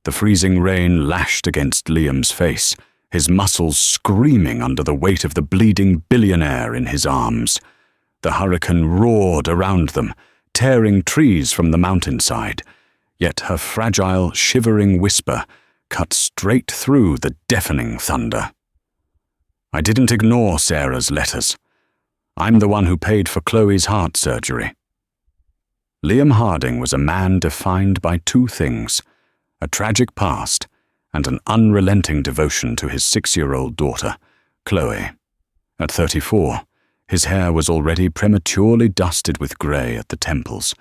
The freezing rain lashed against Liam's face, his muscles screaming under the weight of the bleeding billionaire in his arms. The hurricane roared around them, tearing trees from the mountainside, yet her fragile, shivering whisper cut straight through the deafening thunder. I didn't ignore Sarah's letters. I'm the one who paid for Chloe's heart surgery. Liam Harding was a man defined by two things: a tragic past and an unrelenting devotion to his 6-year-old daughter, Chloe. At 34, his hair was already prematurely dusted with grey at the temples,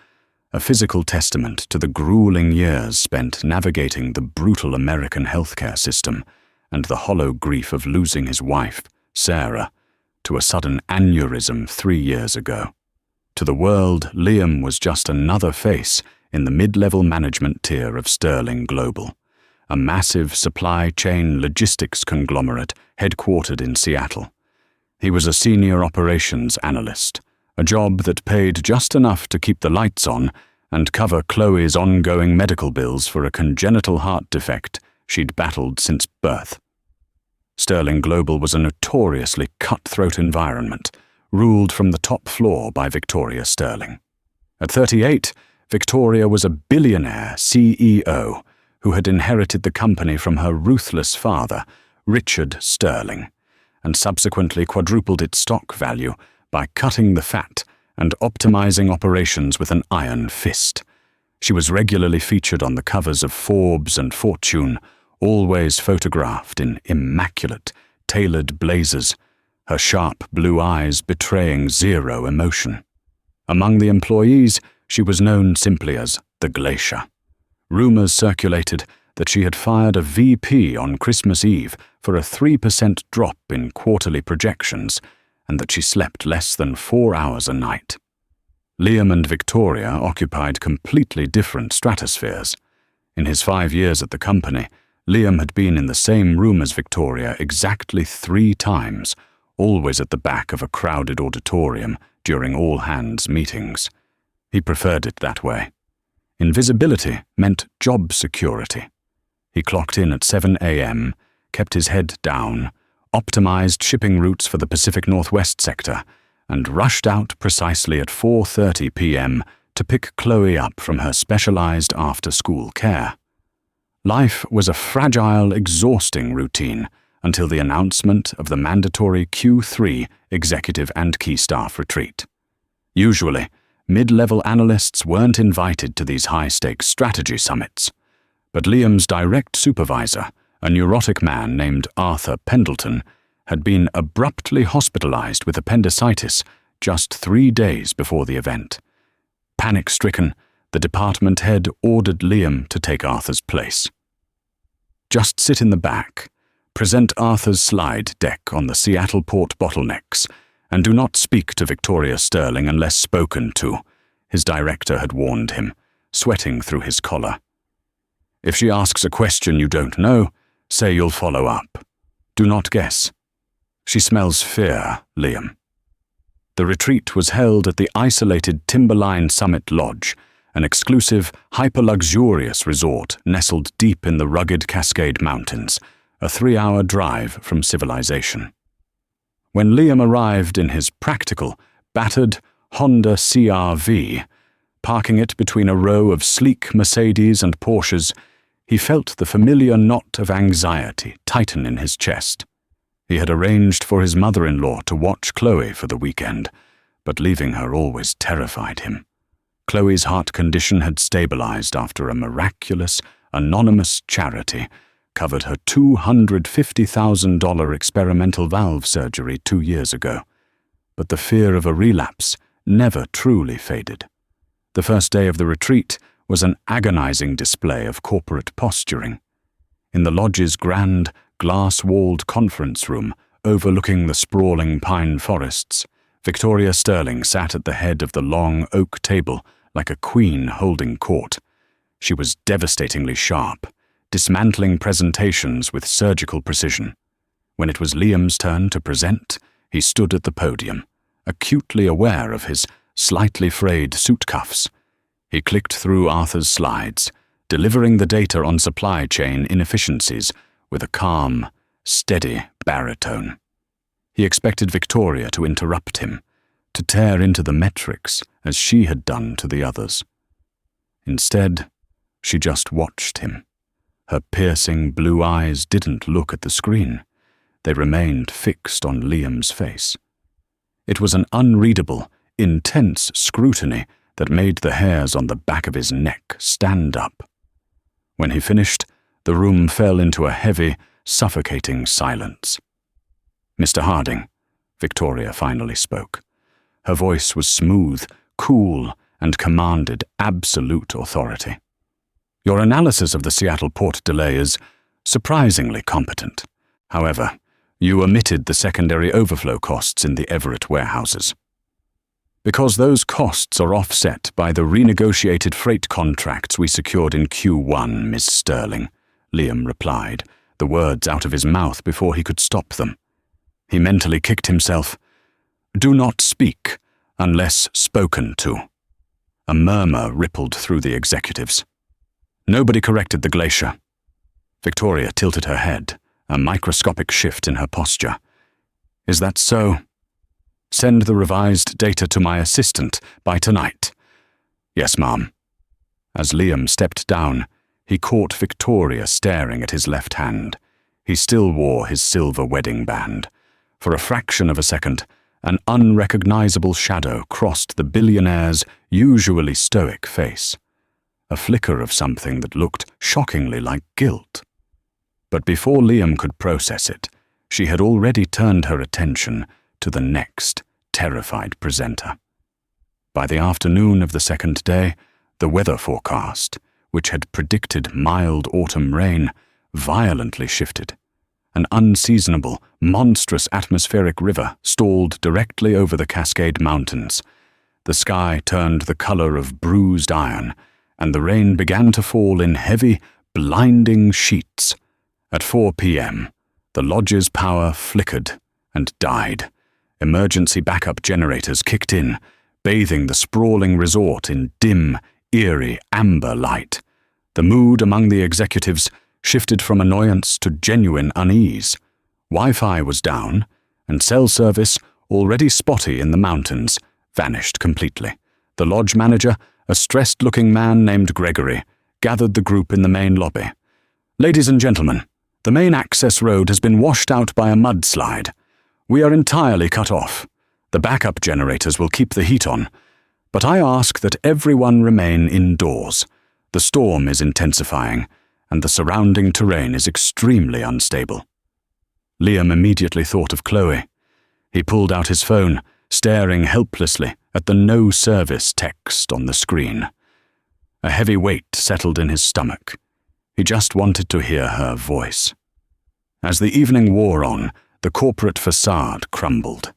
a physical testament to the grueling years spent navigating the brutal American healthcare system and the hollow grief of losing his wife, Sarah, to a sudden aneurysm 3 years ago. To the world, Liam was just another face in the mid-level management tier of Sterling Global, a massive supply chain logistics conglomerate headquartered in Seattle. He was a senior operations analyst, a job that paid just enough to keep the lights on and cover Chloe's ongoing medical bills for a congenital heart defect she'd battled since birth. Sterling Global was a notoriously cutthroat environment, ruled from the top floor by Victoria Sterling. At 38, Victoria was a billionaire CEO who had inherited the company from her ruthless father, Richard Sterling, and subsequently quadrupled its stock value by cutting the fat and optimizing operations with an iron fist. She was regularly featured on the covers of Forbes and Fortune, always photographed in immaculate, tailored blazers, her sharp blue eyes betraying zero emotion. Among the employees, she was known simply as the Glacier. Rumors circulated that she had fired a VP on Christmas Eve for a 3% drop in quarterly projections, and that she slept less than 4 hours a night. Liam and Victoria occupied completely different stratospheres. In his 5 years at the company, Liam had been in the same room as Victoria exactly 3 times, always at the back of a crowded auditorium during all-hands meetings. He preferred it that way. Invisibility meant job security. He clocked in at 7 a.m., kept his head down, optimized shipping routes for the Pacific Northwest sector, and rushed out precisely at 4:30 p.m. to pick Chloe up from her specialized after-school care. Life was a fragile, exhausting routine until the announcement of the mandatory Q3 executive and key staff retreat. Usually, mid-level analysts weren't invited to these high-stakes strategy summits, but Liam's direct supervisor, a neurotic man named Arthur Pendleton, had been abruptly hospitalized with appendicitis just 3 days before the event. Panic-stricken, the department head ordered Liam to take Arthur's place. Just sit in the back, present Arthur's slide deck on the Seattle port bottlenecks, and do not speak to Victoria Sterling unless spoken to, his director had warned him, sweating through his collar. If she asks a question you don't know, say you'll follow up. Do not guess. She smells fear, Liam. The retreat was held at the isolated Timberline Summit Lodge, an exclusive, hyper-luxurious resort nestled deep in the rugged Cascade Mountains, a 3-hour drive from civilization. When Liam arrived in his practical, battered Honda CR-V, parking it between a row of sleek Mercedes and Porsches, he felt the familiar knot of anxiety tighten in his chest. He had arranged for his mother-in-law to watch Chloe for the weekend, but leaving her always terrified him. Chloe's heart condition had stabilized after a miraculous, anonymous charity covered her $250,000 experimental valve surgery 2 years ago. But the fear of a relapse never truly faded. The first day of the retreat was an agonizing display of corporate posturing. In the lodge's grand, glass-walled conference room overlooking the sprawling pine forests, Victoria Sterling sat at the head of the long oak table like a queen holding court. She was devastatingly sharp, dismantling presentations with surgical precision. When it was Liam's turn to present, he stood at the podium, acutely aware of his slightly frayed suit cuffs. He clicked through Arthur's slides, delivering the data on supply chain inefficiencies with a calm, steady baritone. He expected Victoria to interrupt him, to tear into the metrics as she had done to the others. Instead, she just watched him. Her piercing blue eyes didn't look at the screen. They remained fixed on Liam's face. It was an unreadable, intense scrutiny that made the hairs on the back of his neck stand up. When he finished, the room fell into a heavy, suffocating silence. "Mr. Harding," Victoria finally spoke. Her voice was smooth, cool, and commanded absolute authority. "Your analysis of the Seattle port delay is surprisingly competent. However, you omitted the secondary overflow costs in the Everett warehouses. Because those costs are offset by the renegotiated freight contracts we secured in Q1, Miss Sterling," Liam replied, the words out of his mouth before he could stop them. He mentally kicked himself. "Do not speak unless spoken to." A murmur rippled through the executives. Nobody corrected the glacier. Victoria tilted her head, a microscopic shift in her posture. "Is that so? Send the revised data to my assistant by tonight." "Yes, ma'am." As Liam stepped down, he caught Victoria staring at his left hand. He still wore his silver wedding band. For a fraction of a second, an unrecognizable shadow crossed the billionaire's usually stoic face. A flicker of something that looked shockingly like guilt. But before Liam could process it, she had already turned her attention to the next terrified presenter. By the afternoon of the second day, the weather forecast, which had predicted mild autumn rain, violently shifted. An unseasonable, monstrous atmospheric river stalled directly over the Cascade Mountains. The sky turned the color of bruised iron, and the rain began to fall in heavy, blinding sheets. At 4 p.m., the lodge's power flickered and died. Emergency backup generators kicked in, bathing the sprawling resort in dim, eerie amber light. The mood among the executives shifted from annoyance to genuine unease. Wi-Fi was down, and cell service, already spotty in the mountains, vanished completely. The lodge manager, a stressed-looking man named Gregory, gathered the group in the main lobby. "Ladies and gentlemen, the main access road has been washed out by a mudslide. We are entirely cut off. The backup generators will keep the heat on, but I ask that everyone remain indoors. The storm is intensifying, and the surrounding terrain is extremely unstable." Liam immediately thought of Chloe. He pulled out his phone, staring helplessly at the no service text on the screen. A heavy weight settled in his stomach. He just wanted to hear her voice. As the evening wore on, the corporate facade crumbled.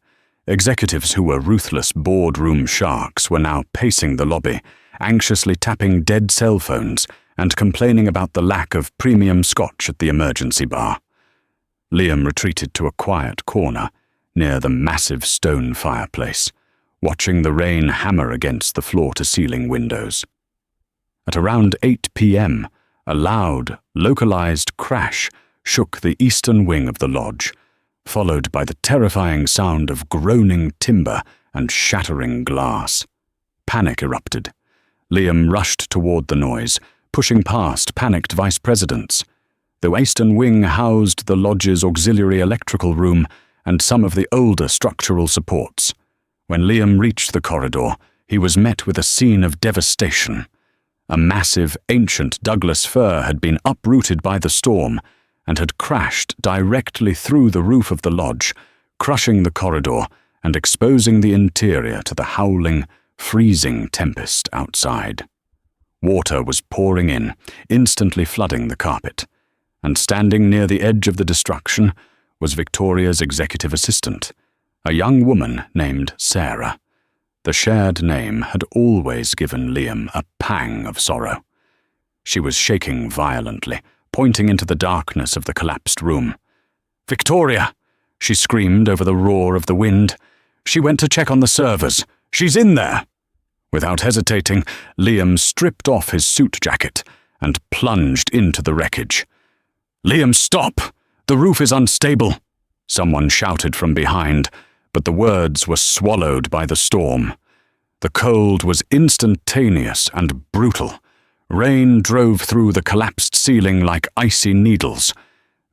Executives who were ruthless boardroom sharks were now pacing the lobby, anxiously tapping dead cell phones and complaining about the lack of premium scotch at the emergency bar. Liam retreated to a quiet corner near the massive stone fireplace, watching the rain hammer against the floor-to-ceiling windows. At around 8 p.m., a loud, localized crash shook the eastern wing of the lodge, followed by the terrifying sound of groaning timber and shattering glass. Panic erupted. Liam rushed toward the noise, pushing past panicked vice presidents. The eastern wing housed the lodge's auxiliary electrical room and some of the older structural supports. When Liam reached the corridor, he was met with a scene of devastation. A massive, ancient Douglas fir had been uprooted by the storm and had crashed directly through the roof of the lodge, crushing the corridor and exposing the interior to the howling, freezing tempest outside. Water was pouring in, instantly flooding the carpet, and standing near the edge of the destruction was Victoria's executive assistant, a young woman named Sarah. The shared name had always given Liam a pang of sorrow. She was shaking violently, pointing into the darkness of the collapsed room. "Victoria!" she screamed over the roar of the wind. "She went to check on the servers. She's in there!" Without hesitating, Liam stripped off his suit jacket and plunged into the wreckage. "Liam, stop! The roof is unstable!" someone shouted from behind, but the words were swallowed by the storm. The cold was instantaneous and brutal. Rain drove through the collapsed ceiling like icy needles.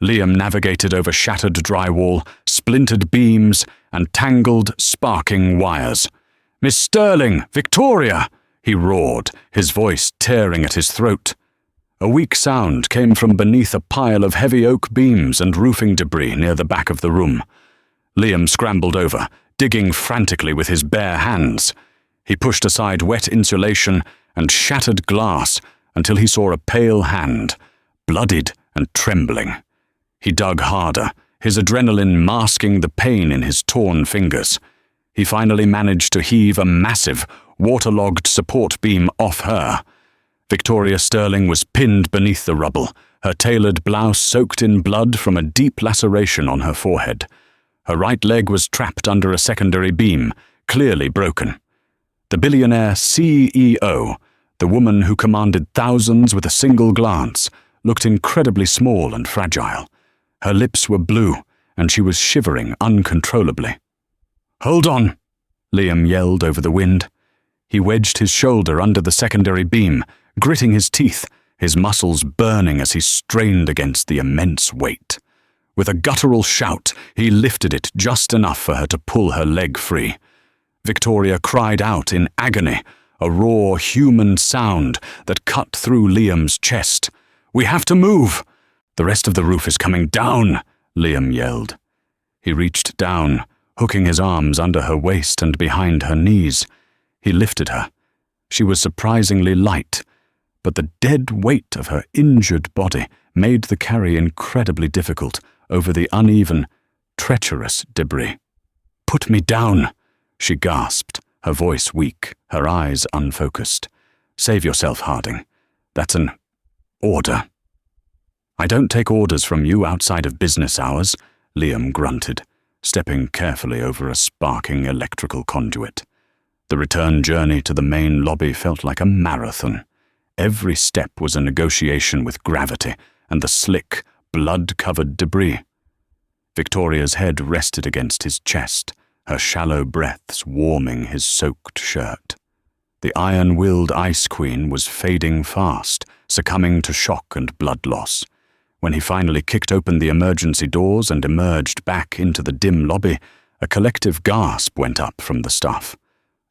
Liam navigated over shattered drywall, splintered beams, and tangled, sparking wires. "Miss Sterling! Victoria!" he roared, his voice tearing at his throat. A weak sound came from beneath a pile of heavy oak beams and roofing debris near the back of the room. Liam scrambled over, digging frantically with his bare hands. He pushed aside wet insulation and shattered glass until he saw a pale hand, bloodied and trembling. He dug harder, his adrenaline masking the pain in his torn fingers. He finally managed to heave a massive, waterlogged support beam off her. Victoria Sterling was pinned beneath the rubble, her tailored blouse soaked in blood from a deep laceration on her forehead. Her right leg was trapped under a secondary beam, clearly broken. The billionaire CEO, the woman who commanded thousands with a single glance, looked incredibly small and fragile. Her lips were blue, and she was shivering uncontrollably. "Hold on!" Liam yelled over the wind. He wedged his shoulder under the secondary beam, gritting his teeth, his muscles burning as he strained against the immense weight. With a guttural shout, he lifted it just enough for her to pull her leg free. Victoria cried out in agony, a raw human sound that cut through Liam's chest. "We have to move!" "The rest of the roof is coming down," Liam yelled. He reached down, hooking his arms under her waist and behind her knees. He lifted her. She was surprisingly light, but the dead weight of her injured body made the carry incredibly difficult over the uneven, treacherous debris. "Put me down," she gasped, her voice weak, her eyes unfocused. "Save yourself, Harding. That's an order." "I don't take orders from you outside of business hours," Liam grunted, stepping carefully over a sparking electrical conduit. The return journey to the main lobby felt like a marathon. Every step was a negotiation with gravity and the slick, blood-covered debris. Victoria's head rested against his chest, her shallow breaths warming his soaked shirt. The iron-willed Ice Queen was fading fast, succumbing to shock and blood loss. When he finally kicked open the emergency doors and emerged back into the dim lobby, a collective gasp went up from the staff.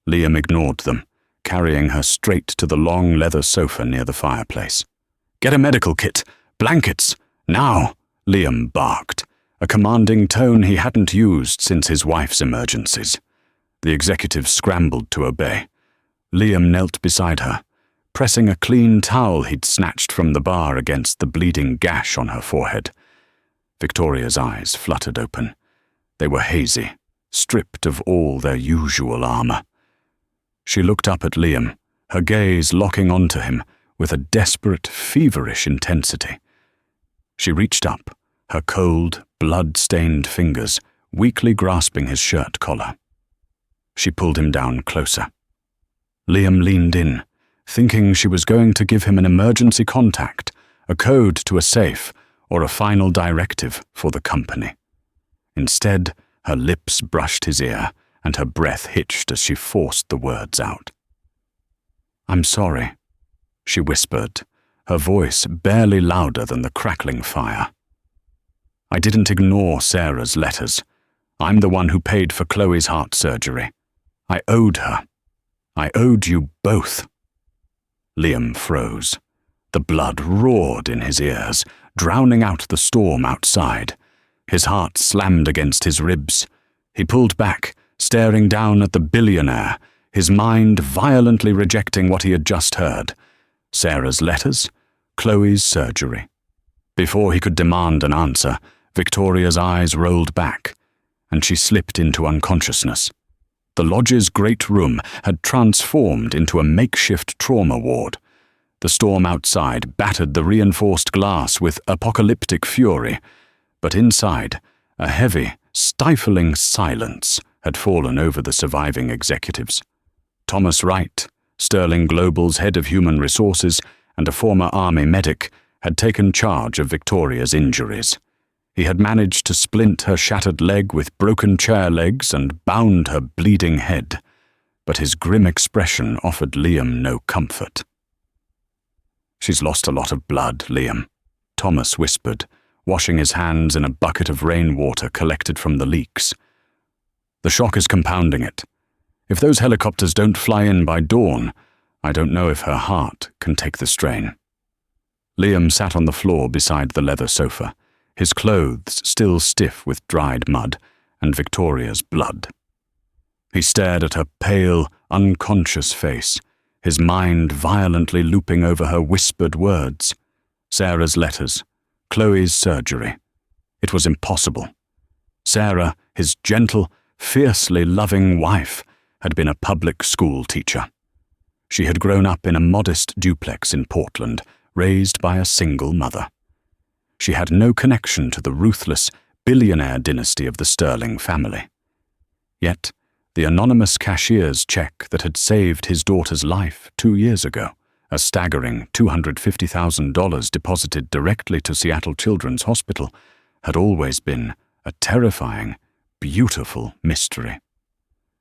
Liam ignored them, carrying her straight to the long leather sofa near the fireplace. "Get a medical kit! Blankets! Now!" Liam barked, a commanding tone he hadn't used since his wife's emergencies. The executive scrambled to obey. Liam knelt beside her, pressing a clean towel he'd snatched from the bar against the bleeding gash on her forehead. Victoria's eyes fluttered open. They were hazy, stripped of all their usual armor. She looked up at Liam, her gaze locking onto him with a desperate, feverish intensity. She reached up, her cold, blood-stained fingers weakly grasping his shirt collar. She pulled him down closer. Liam leaned in, thinking she was going to give him an emergency contact, a code to a safe, or a final directive for the company. Instead, her lips brushed his ear, and her breath hitched as she forced the words out. "I'm sorry," she whispered, her voice barely louder than the crackling fire. "I didn't ignore Sarah's letters. I'm the one who paid for Chloe's heart surgery. I owed her. I owed you both." Liam froze. The blood roared in his ears, drowning out the storm outside. His heart slammed against his ribs. He pulled back, staring down at the billionaire, his mind violently rejecting what he had just heard. Sarah's letters, Chloe's surgery. Before he could demand an answer, Victoria's eyes rolled back, and she slipped into unconsciousness. The lodge's great room had transformed into a makeshift trauma ward. The storm outside battered the reinforced glass with apocalyptic fury, but inside, a heavy, stifling silence had fallen over the surviving executives. Thomas Wright, Sterling Global's head of human resources, and a former army medic, had taken charge of Victoria's injuries. He had managed to splint her shattered leg with broken chair legs and bound her bleeding head, but his grim expression offered Liam no comfort. "She's lost a lot of blood, Liam," Thomas whispered, washing his hands in a bucket of rainwater collected from the leaks. "The shock is compounding it. If those helicopters don't fly in by dawn, I don't know if her heart can take the strain." Liam sat on the floor beside the leather sofa, his clothes still stiff with dried mud and Victoria's blood. He stared at her pale, unconscious face, his mind violently looping over her whispered words. Sarah's letters, Chloe's surgery. It was impossible. Sarah, his gentle, fiercely loving wife, had been a public school teacher. She had grown up in a modest duplex in Portland, raised by a single mother. She had no connection to the ruthless, billionaire dynasty of the Sterling family. Yet, the anonymous cashier's check that had saved his daughter's life 2 years ago, a staggering $250,000 deposited directly to Seattle Children's Hospital, had always been a terrifying, beautiful mystery.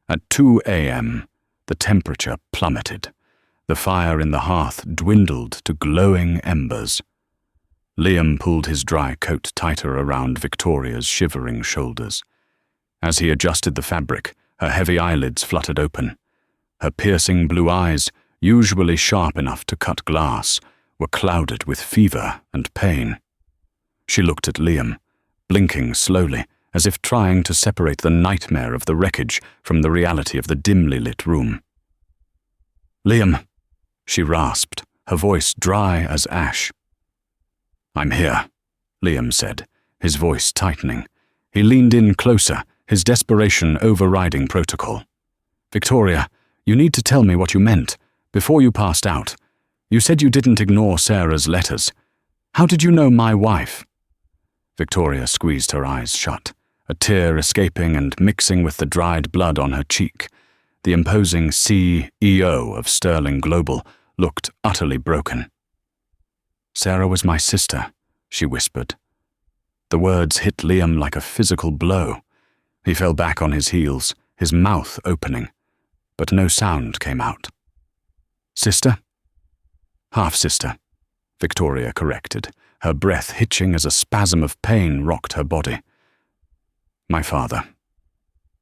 At 2 a.m., the temperature plummeted. The fire in the hearth dwindled to glowing embers. Liam pulled his dry coat tighter around Victoria's shivering shoulders. As he adjusted the fabric, her heavy eyelids fluttered open. Her piercing blue eyes, usually sharp enough to cut glass, were clouded with fever and pain. She looked at Liam, blinking slowly, as if trying to separate the nightmare of the wreckage from the reality of the dimly lit room. "Liam," she rasped, her voice dry as ash. "I'm here," Liam said, his voice tightening. He leaned in closer, his desperation overriding protocol. "Victoria, you need to tell me what you meant, before you passed out. You said you didn't ignore Sarah's letters. How did you know my wife?" Victoria squeezed her eyes shut, a tear escaping and mixing with the dried blood on her cheek. The imposing CEO of Sterling Global looked utterly broken. "Sarah was my sister," she whispered. The words hit Liam like a physical blow. He fell back on his heels, his mouth opening, but no sound came out. "Sister?" "Half-sister," Victoria corrected, her breath hitching as a spasm of pain rocked her body. "My father,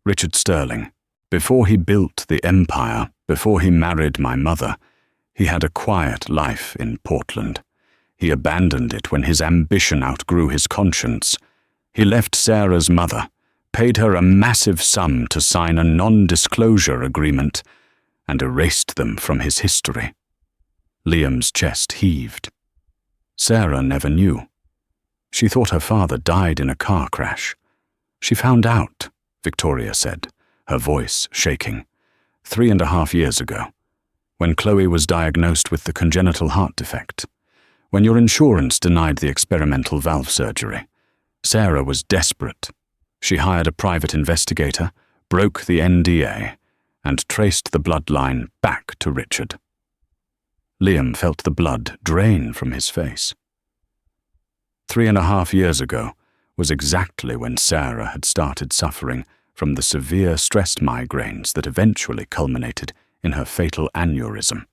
Richard Sterling. Before he built the empire, before he married my mother, he had a quiet life in Portland. He abandoned it when his ambition outgrew his conscience. He left Sarah's mother, paid her a massive sum to sign a non-disclosure agreement, and erased them from his history." Liam's chest heaved. Sarah never knew. She thought her father died in a car crash. "She found out," Victoria said, her voice shaking, 3.5 years ago, when Chloe was diagnosed with the congenital heart defect. When your insurance denied the experimental valve surgery, Sarah was desperate. She hired a private investigator, broke the NDA, and traced the bloodline back to Richard. Liam felt the blood drain from his face. 3.5 years ago was exactly when Sarah had started suffering from the severe stress migraines that eventually culminated in her fatal aneurysm.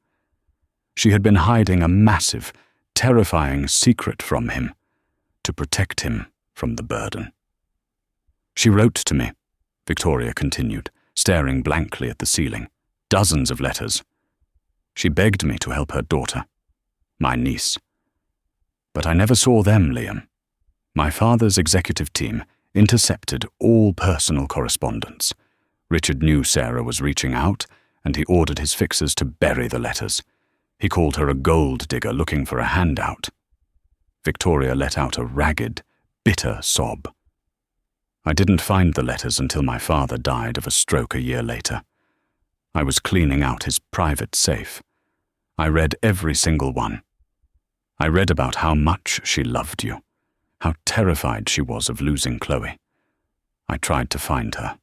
She had been hiding a massive, terrifying secret from him to protect him from the burden. "She wrote to me," Victoria continued, staring blankly at the ceiling. "Dozens of letters. She begged me to help her daughter, my niece. But I never saw them, Liam. My father's executive team intercepted all personal correspondence. Richard knew Sarah was reaching out, and he ordered his fixers to bury the letters. He called her a gold digger looking for a handout." Victoria let out a ragged, bitter sob. "I didn't find the letters until my father died of a stroke a year later. I was cleaning out his private safe. I read every single one. I read about how much she loved you, how terrified she was of losing Chloe. I tried to find her,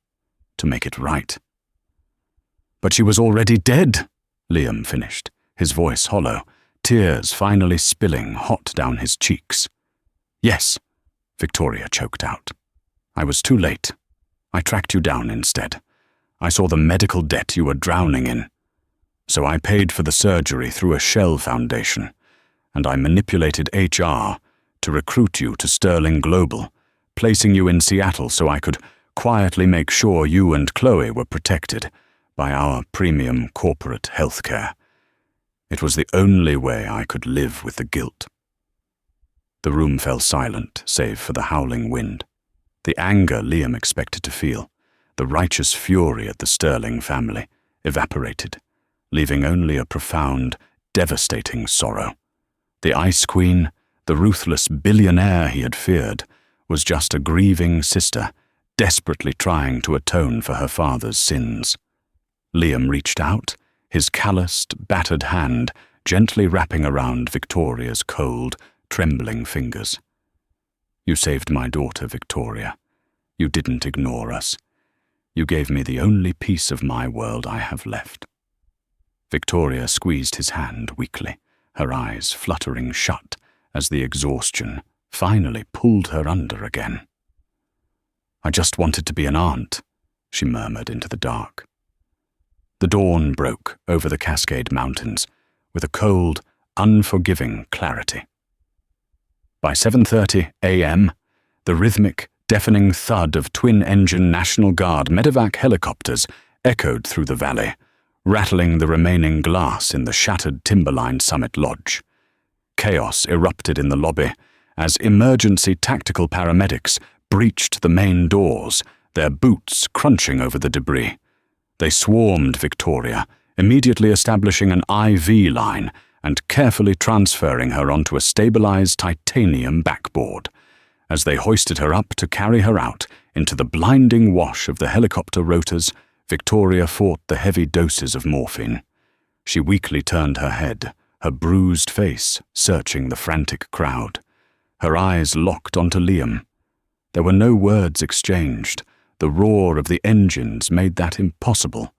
to make it right." "But she was already dead," Liam finished, his voice hollow, tears finally spilling hot down his cheeks. "Yes," Victoria choked out. "I was too late. I tracked you down instead. I saw the medical debt you were drowning in. So I paid for the surgery through a shell foundation, and I manipulated HR to recruit you to Sterling Global, placing you in Seattle so I could quietly make sure you and Chloe were protected by our premium corporate healthcare. It was the only way I could live with the guilt." The room fell silent, save for the howling wind. The anger Liam expected to feel, the righteous fury at the Sterling family, evaporated, leaving only a profound, devastating sorrow. The Ice Queen, the ruthless billionaire he had feared, was just a grieving sister, desperately trying to atone for her father's sins. Liam reached out, his calloused, battered hand gently wrapping around Victoria's cold, trembling fingers. "You saved my daughter, Victoria. You didn't ignore us. You gave me the only piece of my world I have left." Victoria squeezed his hand weakly, her eyes fluttering shut as the exhaustion finally pulled her under again. "I just wanted to be an aunt," she murmured into the dark. The dawn broke over the Cascade Mountains with a cold, unforgiving clarity. By 7:30 a.m., the rhythmic, deafening thud of twin-engine National Guard medevac helicopters echoed through the valley, rattling the remaining glass in the shattered Timberline Summit Lodge. Chaos erupted in the lobby as emergency tactical paramedics breached the main doors, their boots crunching over the debris. They swarmed Victoria, immediately establishing an IV line and carefully transferring her onto a stabilized titanium backboard. As they hoisted her up to carry her out into the blinding wash of the helicopter rotors, Victoria fought the heavy doses of morphine. She weakly turned her head, her bruised face searching the frantic crowd. Her eyes locked onto Liam. There were no words exchanged. The roar of the engines made that impossible.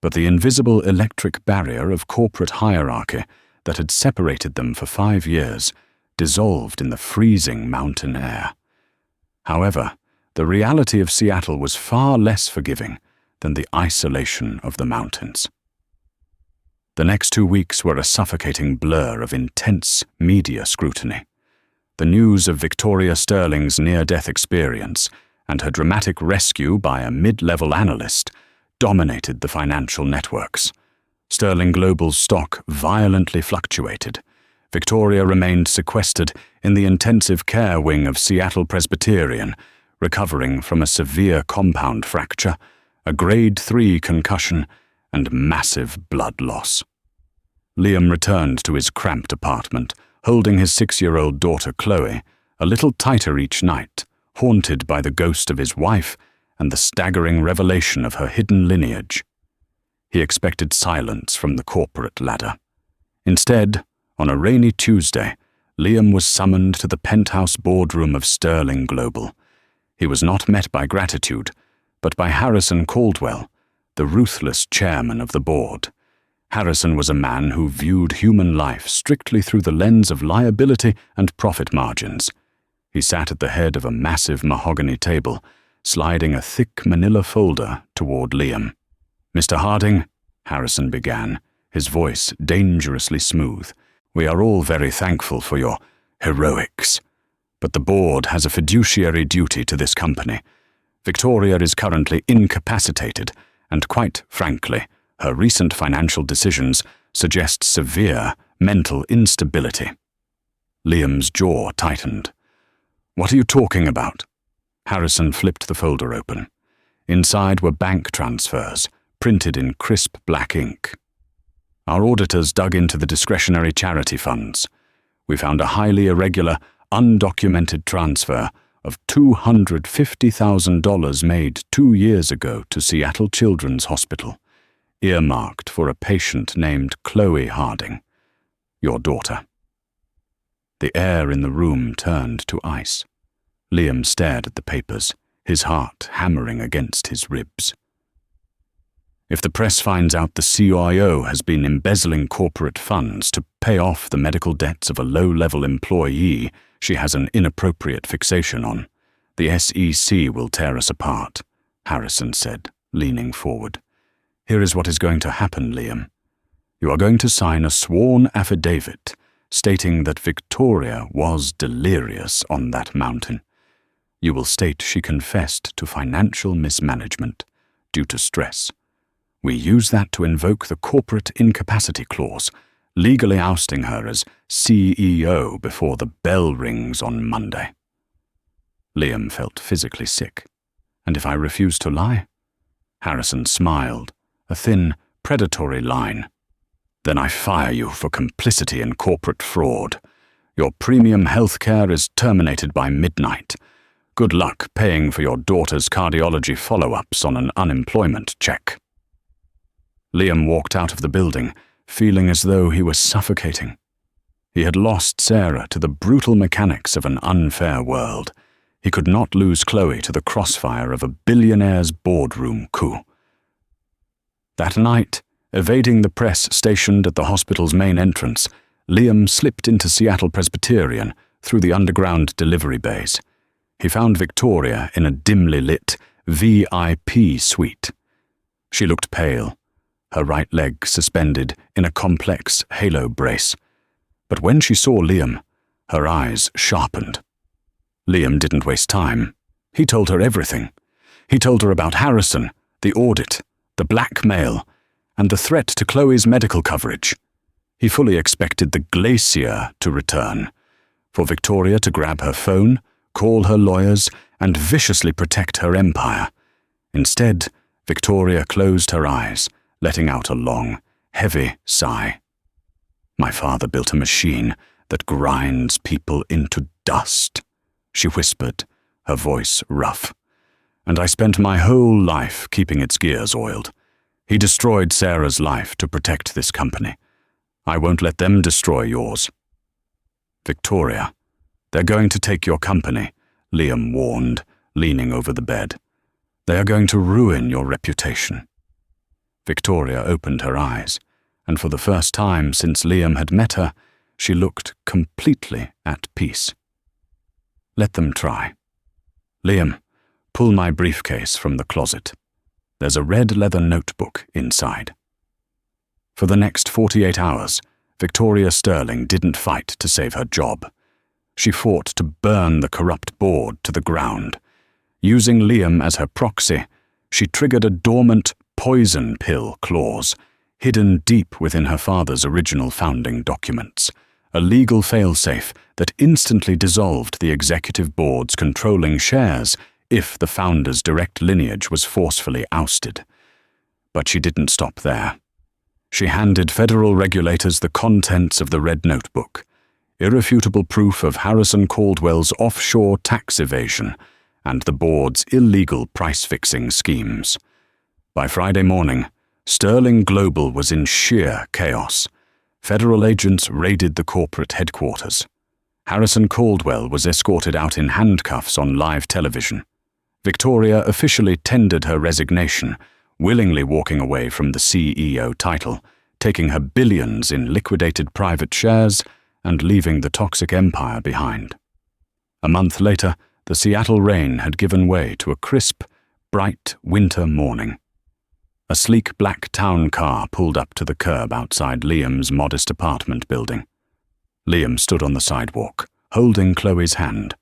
But the invisible electric barrier of corporate hierarchy that had separated them for 5 years dissolved in the freezing mountain air. However, the reality of Seattle was far less forgiving than the isolation of the mountains. The next 2 weeks were a suffocating blur of intense media scrutiny. The news of Victoria Sterling's near-death experience and her dramatic rescue by a mid-level analyst dominated the financial networks. Sterling Global's stock violently fluctuated. Victoria remained sequestered in the intensive care wing of Seattle Presbyterian, recovering from a severe compound fracture, a grade 3 concussion, and massive blood loss. Liam returned to his cramped apartment, holding his 6-year-old daughter Chloe, a little tighter each night, haunted by the ghost of his wife and the staggering revelation of her hidden lineage. He expected silence from the corporate ladder. Instead, on a rainy Tuesday, Liam was summoned to the penthouse boardroom of Sterling Global. He was not met by gratitude, but by Harrison Caldwell, the ruthless chairman of the board. Harrison was a man who viewed human life strictly through the lens of liability and profit margins. He sat at the head of a massive mahogany table, sliding a thick manila folder toward Liam. "Mr. Harding," Harrison began, his voice dangerously smooth, "we are all very thankful for your heroics, but the board has a fiduciary duty to this company. Victoria is currently incapacitated, and quite frankly, her recent financial decisions suggest severe mental instability." Liam's jaw tightened. "What are you talking about?" Harrison flipped the folder open. Inside were bank transfers, printed in crisp black ink. "Our auditors dug into the discretionary charity funds. We found a highly irregular, undocumented transfer of $250,000 made 2 years ago to Seattle Children's Hospital, earmarked for a patient named Chloe Harding, your daughter." The air in the room turned to ice. Liam stared at the papers, his heart hammering against his ribs. If the press finds out the CIO has been embezzling corporate funds to pay off the medical debts of a low-level employee she has an inappropriate fixation on, the SEC will tear us apart, Harrison said, leaning forward. Here is what is going to happen, Liam. You are going to sign a sworn affidavit stating that Victoria was delirious on that mountain. You will state she confessed to financial mismanagement due to stress. We use that to invoke the corporate incapacity clause, legally ousting her as CEO before the bell rings on Monday. Liam felt physically sick. And if I refuse to lie? Harrison smiled, a thin, predatory line. Then I fire you for complicity in corporate fraud. Your premium health care is terminated by midnight. Good luck paying for your daughter's cardiology follow-ups on an unemployment check. Liam walked out of the building, feeling as though he was suffocating. He had lost Sarah to the brutal mechanics of an unfair world. He could not lose Chloe to the crossfire of a billionaire's boardroom coup. That night, evading the press stationed at the hospital's main entrance, Liam slipped into Seattle Presbyterian through the underground delivery bays. He found Victoria in a dimly lit VIP suite. She looked pale, her right leg suspended in a complex halo brace. But when she saw Liam, her eyes sharpened. Liam didn't waste time. He told her everything. He told her about Harrison, the audit, the blackmail, and the threat to Chloe's medical coverage. He fully expected the glacier to return, for Victoria to grab her phone, call her lawyers, and viciously protect her empire. Instead, Victoria closed her eyes, letting out a long, heavy sigh. My father built a machine that grinds people into dust, she whispered, her voice rough. And I spent my whole life keeping its gears oiled. He destroyed Sarah's life to protect this company. I won't let them destroy yours. Victoria, they're going to take your company, Liam warned, leaning over the bed. They are going to ruin your reputation. Victoria opened her eyes, and for the first time since Liam had met her, she looked completely at peace. Let them try. Liam, pull my briefcase from the closet. There's a red leather notebook inside. For the next 48 hours, Victoria Sterling didn't fight to save her job. She fought to burn the corrupt board to the ground. Using Liam as her proxy, she triggered a dormant poison pill clause, hidden deep within her father's original founding documents, a legal failsafe that instantly dissolved the executive board's controlling shares if the founder's direct lineage was forcefully ousted. But she didn't stop there. She handed federal regulators the contents of the red notebook, irrefutable proof of Harrison Caldwell's offshore tax evasion and the board's illegal price-fixing schemes. By Friday morning, Sterling Global was in sheer chaos. Federal agents raided the corporate headquarters. Harrison Caldwell was escorted out in handcuffs on live television. Victoria officially tendered her resignation, willingly walking away from the CEO title, taking her billions in liquidated private shares and leaving the toxic empire behind. A month later, the Seattle rain had given way to a crisp, bright winter morning. A sleek black town car pulled up to the curb outside Liam's modest apartment building. Liam stood on the sidewalk, holding Chloe's hand.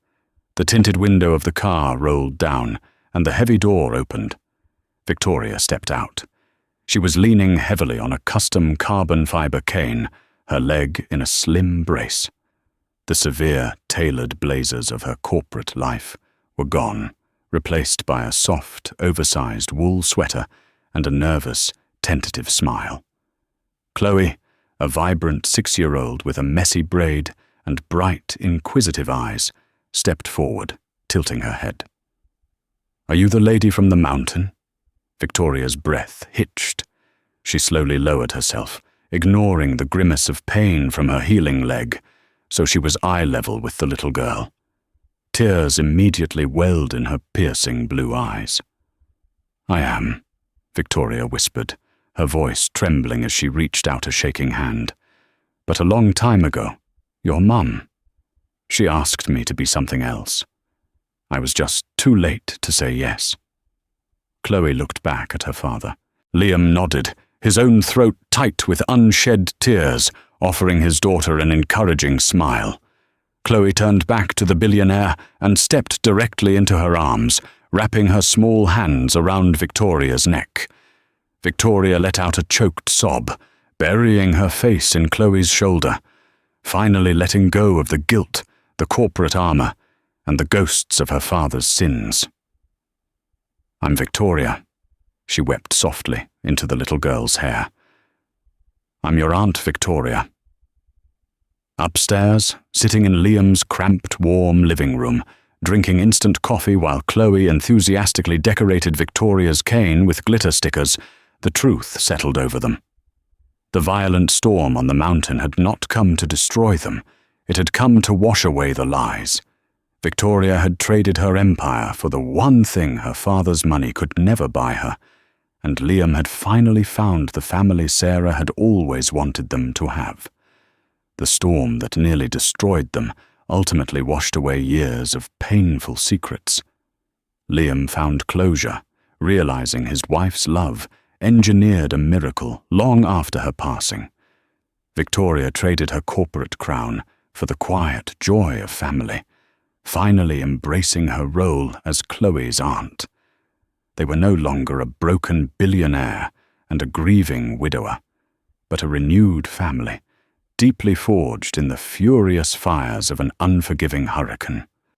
The tinted window of the car rolled down, and the heavy door opened. Victoria stepped out. She was leaning heavily on a custom carbon fiber cane, her leg in a slim brace. The severe, tailored blazers of her corporate life were gone, replaced by a soft, oversized wool sweater and a nervous, tentative smile. Chloe, a vibrant 6-year-old with a messy braid and bright, inquisitive eyes, stepped forward, tilting her head. "Are you the lady from the mountain?" Victoria's breath hitched. She slowly lowered herself, ignoring the grimace of pain from her healing leg, so she was eye level with the little girl. Tears immediately welled in her piercing blue eyes. "I am," Victoria whispered, her voice trembling as she reached out a shaking hand. "But a long time ago, your mum. She asked me to be something else. I was just too late to say yes." Chloe looked back at her father. Liam nodded, his own throat tight with unshed tears, offering his daughter an encouraging smile. Chloe turned back to the billionaire and stepped directly into her arms, wrapping her small hands around Victoria's neck. Victoria let out a choked sob, burying her face in Chloe's shoulder, finally letting go of the guilt, the corporate armor, and the ghosts of her father's sins. "I'm Victoria," she wept softly into the little girl's hair. "I'm your Aunt Victoria." Upstairs, sitting in Liam's cramped, warm living room, drinking instant coffee while Chloe enthusiastically decorated Victoria's cane with glitter stickers, the truth settled over them. The violent storm on the mountain had not come to destroy them. It had come to wash away the lies. Victoria had traded her empire for the one thing her father's money could never buy her, and Liam had finally found the family Sarah had always wanted them to have. The storm that nearly destroyed them ultimately washed away years of painful secrets. Liam found closure, realizing his wife's love engineered a miracle long after her passing. Victoria traded her corporate crown for the quiet joy of family, finally embracing her role as Chloe's aunt. They were no longer a broken billionaire and a grieving widower, but a renewed family, deeply forged in the furious fires of an unforgiving hurricane.